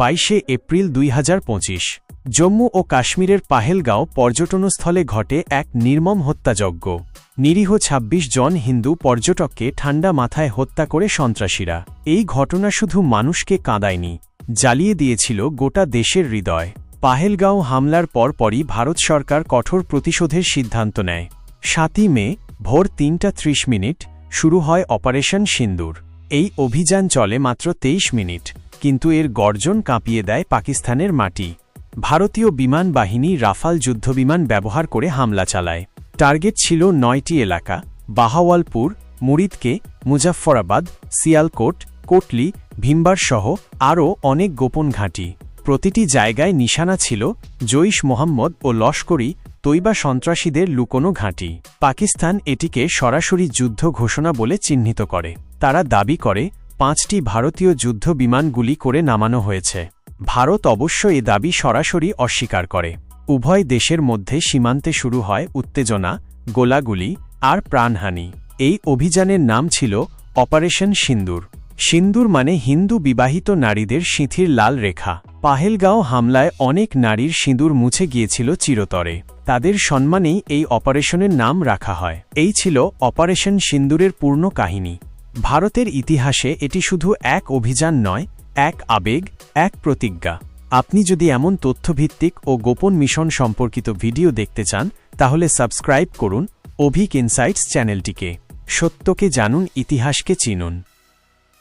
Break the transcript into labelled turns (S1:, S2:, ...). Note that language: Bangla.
S1: 22 এপ্রিল 2025 জম্মু ও কাশ্মীরের পাহেলগাঁও পর্যটনস্থলে ঘটে এক নির্মম হত্যাযজ্ঞ। নিরীহ ২৬ জন হিন্দু পর্যটককে ঠান্ডা মাথায় হত্যা করে সন্ত্রাসীরা। এই ঘটনা শুধু মানুষকে কাঁদায়নি, জ্বালিয়ে দিয়েছিল গোটা দেশের হৃদয়। পাহেলগাঁও হামলার পরপরই ভারত সরকার কঠোর প্রতিশোধের সিদ্ধান্ত নেয়। ৭ই মে ভোর ৩:৩০ শুরু হয় অপারেশন সিন্দুর। এই অভিযান চলে মাত্র ২৩ মিনিট, কিন্তু এর গর্জন কাঁপিয়ে দেয় পাকিস্তানের মাটি। ভারতীয় বিমান বাহিনী রাফাল যুদ্ধবিমান ব্যবহার করে হামলা চালায়। টার্গেট ছিল ৯টি এলাকা: বাহাওয়ালপুর, মুরিদকে, মুজাফফরাবাদ, সিয়ালকোট, কোটলি, ভিমবার সহ আরও অনেক গোপন ঘাঁটি। প্রতিটি জায়গায় নিশানা ছিল জৈশ মোহাম্মদ ও লস্করি তৈবা সন্ত্রাসীদের লুকোনো ঘাঁটি। পাকিস্তান এটিকে সরাসরি যুদ্ধ ঘোষণা বলে চিহ্নিত করে। তারা দাবি করে ৫টি ভারতীয় যুদ্ধ বিমান গুলি করে নামানো হয়েছে। ভারত অবশ্য এ দাবি সরাসরি অস্বীকার করে। উভয় দেশের মধ্যে সীমান্তে শুরু হয় উত্তেজনা, গোলাগুলি আর প্রাণহানি। এই অভিযানের নাম ছিল অপারেশন সিন্দুর। সিন্দুর মানে হিন্দু বিবাহিত নারীদের সিঁথির লাল রেখা। পাহেলগাঁও হামলায় অনেক নারীর সিঁদুর মুছে গিয়েছিল চিরতরে। তাদের সম্মানেই এই অপারেশনের নাম রাখা হয়। এই ছিল অপারেশন সিন্দুরের পূর্ণ কাহিনী। ভারতের ইতিহাসে এটি শুধু এক অভিযান নয়, এক আবেগ, এক প্রতিজ্ঞা। আপনি যদি এমন তথ্যভিত্তিক ও গোপন মিশন সম্পর্কিত ভিডিও দেখতে চান, তাহলে সাবস্ক্রাইব করুন অভিক ইনসাইটস চ্যানেলটিকে। সত্যকে জানুন, ইতিহাসকে চিনুন।